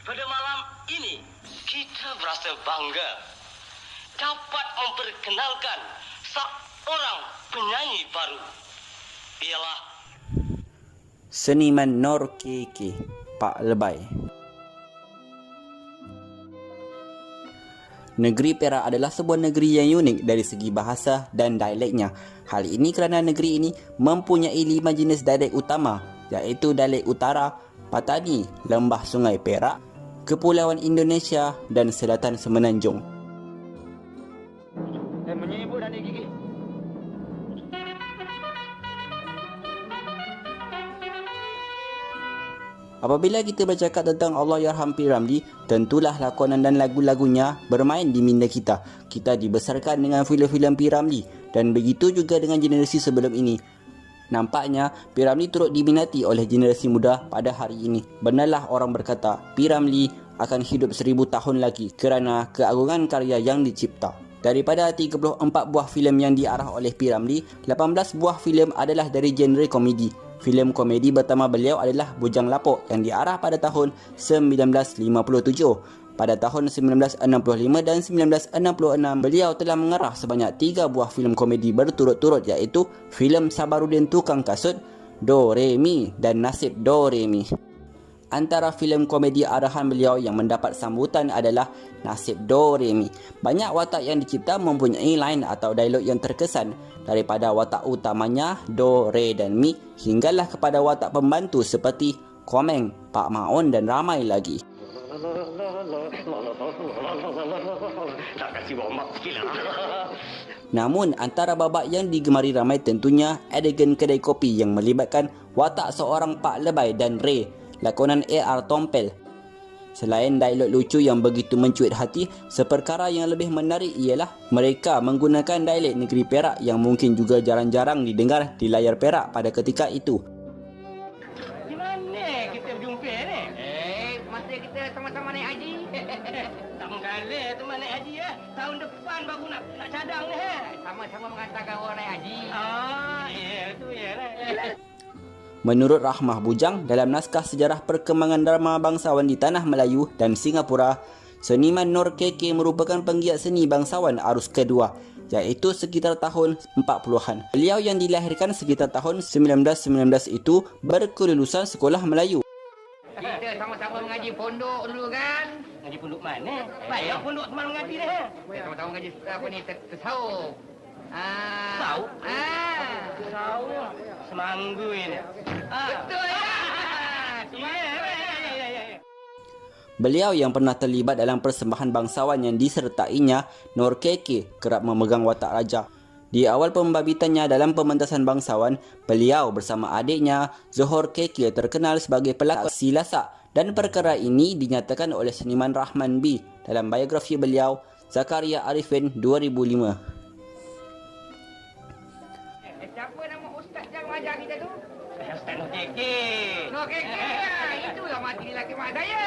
Pada malam ini, kita berasa bangga dapat memperkenalkan seorang penyanyi baru. Ialah Seniman Nur KK, Pak Lebay. Negeri Perak adalah sebuah negeri yang unik dari segi bahasa dan dialeknya. Hal ini kerana negeri ini mempunyai 5 jenis dialek utama, iaitu dialek utara, Patani, Lembah Sungai Perak, Kepulauan Indonesia dan Selatan Semenanjung. menyebut adik gigi. Apabila kita bercakap tentang Allahyarham P. Ramlee, tentulah lakonan dan lagu-lagunya bermain di minda kita. Kita dibesarkan dengan filem-filem P. Ramlee dan begitu juga dengan generasi sebelum ini. Nampaknya P. Ramlee turut diminati oleh generasi muda pada hari ini. Benarlah orang berkata, P. Ramlee akan hidup 1000 tahun lagi kerana keagungan karya yang dicipta. Daripada 34 buah filem yang diarah oleh P. Ramlee, 18 buah filem adalah dari genre komedi. Filem komedi pertama beliau adalah Bujang Lapuk yang diarah pada tahun 1957. Pada tahun 1965 dan 1966, beliau telah mengarah sebanyak 3 buah filem komedi berturut-turut, iaitu filem Sabarudin Tukang Kasut, Do Re Mi dan Nasib Do Re Mi. Antara filem komedi arahan beliau yang mendapat sambutan adalah Nasib Do Re Mi. Banyak watak yang dicipta mempunyai line atau dialog yang terkesan, daripada watak utamanya Do, Re dan Mi hinggalah kepada watak pembantu seperti Komeng, Pak Maon dan ramai lagi. Tak kasih warm up sikit lah. Namun antara babak yang digemari ramai tentunya adegan kedai kopi yang melibatkan watak seorang Pak Lebay dan Re, lakonan A.R. Tompel. Selain dialog lucu yang begitu mencuit hati, seperkara yang lebih menarik ialah mereka menggunakan dialek negeri Perak yang mungkin juga jarang-jarang didengar di layar Perak pada ketika itu. Di mana kita berjumpa ni? Masa kita sama-sama naik haji. Tak menggalah teman naik haji ya. Tahun depan baru nak cadang ni. Sama-sama mengantarkan orang naik haji. Ya, tu ya lah. Menurut Rahmah Bujang, dalam naskah sejarah perkembangan drama bangsawan di Tanah Melayu dan Singapura, seniman Nur KK merupakan penggiat seni bangsawan arus kedua, iaitu sekitar tahun 40-an. Beliau yang dilahirkan sekitar tahun 1919 itu berkelulusan sekolah Melayu. Kita sama-sama mengaji pondok dulu kan. Ngaji pondok mana? Baik pondok teman mengaji ni. Kita sama-sama mengaji apa ni tasawuf. Tasawuf? Tasawuf. Semanggu ini. Betul ya. Beliau yang pernah terlibat dalam persembahan bangsawan yang disertainya, Nur KK kerap memegang watak raja. Di awal pembabitannya dalam pementasan bangsawan, beliau bersama adiknya Zohor KK terkenal sebagai pelakon Silasak, dan perkara ini dinyatakan oleh seniman Rahman B dalam biografi beliau Zakaria Arifin 2005. Siapa nama ustaz yang mengajar kita tu? Ustaz Nur KK. Nur KK. Itu yang mati lelaki mak saya.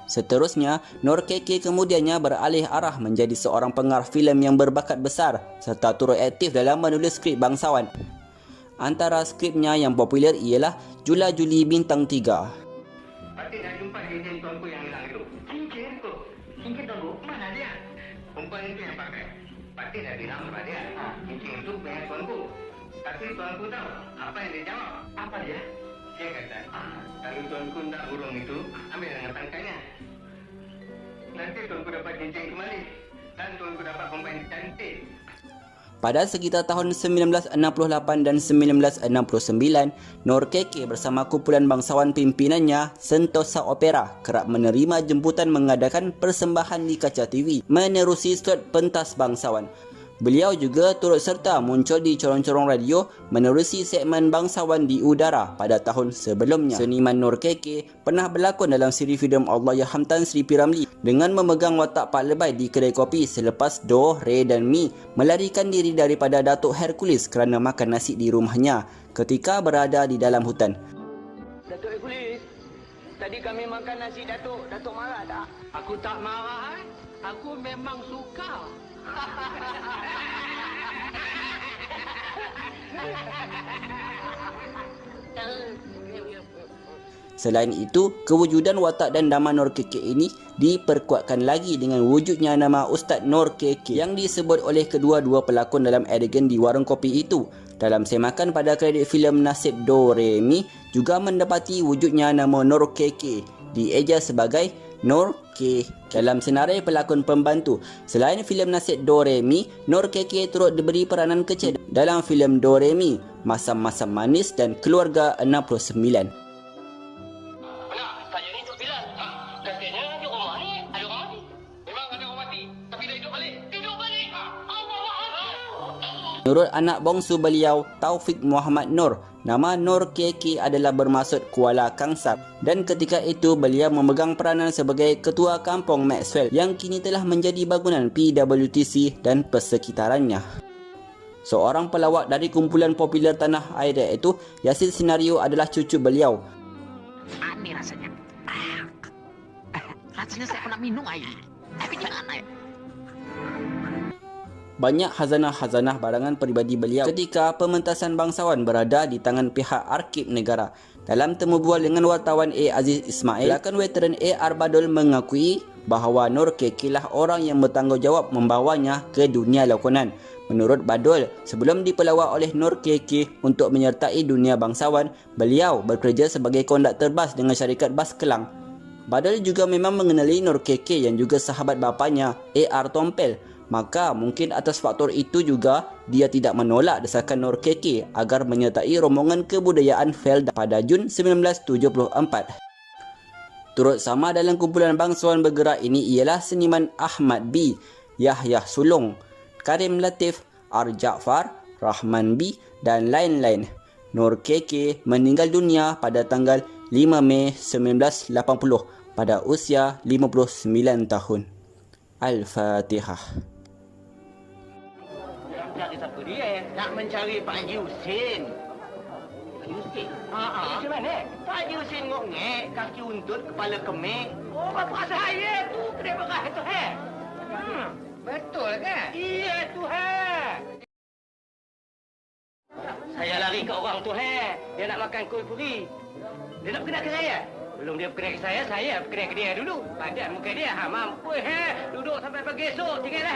Seterusnya, Nur KK kemudiannya beralih arah menjadi seorang pengarah filem yang berbakat besar serta turut aktif dalam menulis skrip bangsawan. Antara skripnya yang popular ialah Jula Juli Bintang 3. Pati dah jumpa cincin tuanku yang hilang itu. Cincin tu? Cincin tuanku? Mana dia? Perempuan itu yang pakai. Pati dah bilang kepada dia. Cincin itu punya tuanku. Tapi tuanku tahu apa yang dia jawab. Apa dia? Dia kata, kalau tuanku tak burung itu, ambil dengan tangkainya. Nanti tuanku dapat cincin kembali. Dan tuanku dapat perempuan yang cantik. Pada sekitar tahun 1968 dan 1969, Nur KK bersama kumpulan bangsawan pimpinannya Sentosa Opera kerap menerima jemputan mengadakan persembahan di kaca TV menerusi slot pentas bangsawan. Beliau juga turut serta muncul di corong-corong radio menerusi segmen bangsawan di udara pada tahun sebelumnya. Seniman Nur KK pernah berlakon dalam siri filem Allahyarham Tan Sri P. Ramlee dengan memegang watak Pak Lebay di kedai kopi selepas Do, Re dan Mi melarikan diri daripada Datuk Hercules kerana makan nasi di rumahnya ketika berada di dalam hutan. Datuk Hercules, tadi kami makan nasi Datuk marah tak? Aku tak marah. Aku memang suka. Selain itu, kewujudan watak dan nama Nur KK ini diperkuatkan lagi dengan wujudnya nama Ustaz Nur KK yang disebut oleh kedua-dua pelakon dalam adegan di warung kopi itu. Dalam semakan pada kredit filem Nasib Do Re Mi juga mendapati wujudnya nama Nur KK, dieja sebagai Nur K dalam senarai pelakon pembantu. Selain filem Nasib Do Re Mi, Nur KK turut diberi peranan kecil dalam filem Do Re Mi, Masam-Masam Manis dan Keluarga 69. Menurut anak bongsu beliau, Taufik Muhammad Nur, nama Nur KK adalah bermaksud Kuala Kangsar, dan ketika itu beliau memegang peranan sebagai Ketua Kampung Maxwell yang kini telah menjadi bangunan PWTC dan persekitarannya. Seorang pelawak dari kumpulan popular tanah air iaitu Yasin Senario adalah cucu beliau. Aneh rasanya. Rasanya saya pernah minum air. Tapi di mana ya? Banyak khazanah-khazanah barangan peribadi beliau ketika pementasan bangsawan berada di tangan pihak Arkib Negara. Dalam temu bual dengan wartawan A. Aziz Ismail, pelakon veteran A. Arbadul mengakui bahawa Nur KK lah orang yang bertanggungjawab membawanya ke dunia lakonan. Menurut Badul, sebelum dipelawak oleh Nur KK untuk menyertai dunia bangsawan, beliau bekerja sebagai konduktor bas dengan syarikat bas Kelang. Badul juga memang mengenali Nur KK yang juga sahabat bapanya, A.R. Tompel. Maka mungkin atas faktor itu juga dia tidak menolak desakan Nur KK agar menyertai rombongan kebudayaan Felda pada Jun 1974. Turut sama dalam kumpulan bangsawan bergerak ini ialah seniman Ahmad B, Yahya Sulong, Karim Latif, R. Jaafar, Rahman B dan lain-lain. Nur KK meninggal dunia pada tanggal 5 Mei 1980 pada usia 59 tahun. Al-Fatihah. Cari siapa dia? Nak mencari Pak Haji Husin. Haji Husin? Macam mana? Pak Haji Husin ngok-ngek, kaki untut, kepala kemik. Oh, bapak saya tu kedai beras tu, Betul kan? Iya tu, Saya lari ke orang tu, Dia nak makan kuih puri. Dia nak berkenal ke saya? Belum dia berkenal ke saya berkenal ke dia dulu. Padan muka dia, mampu, Duduk sampai pagi esok, tinggal,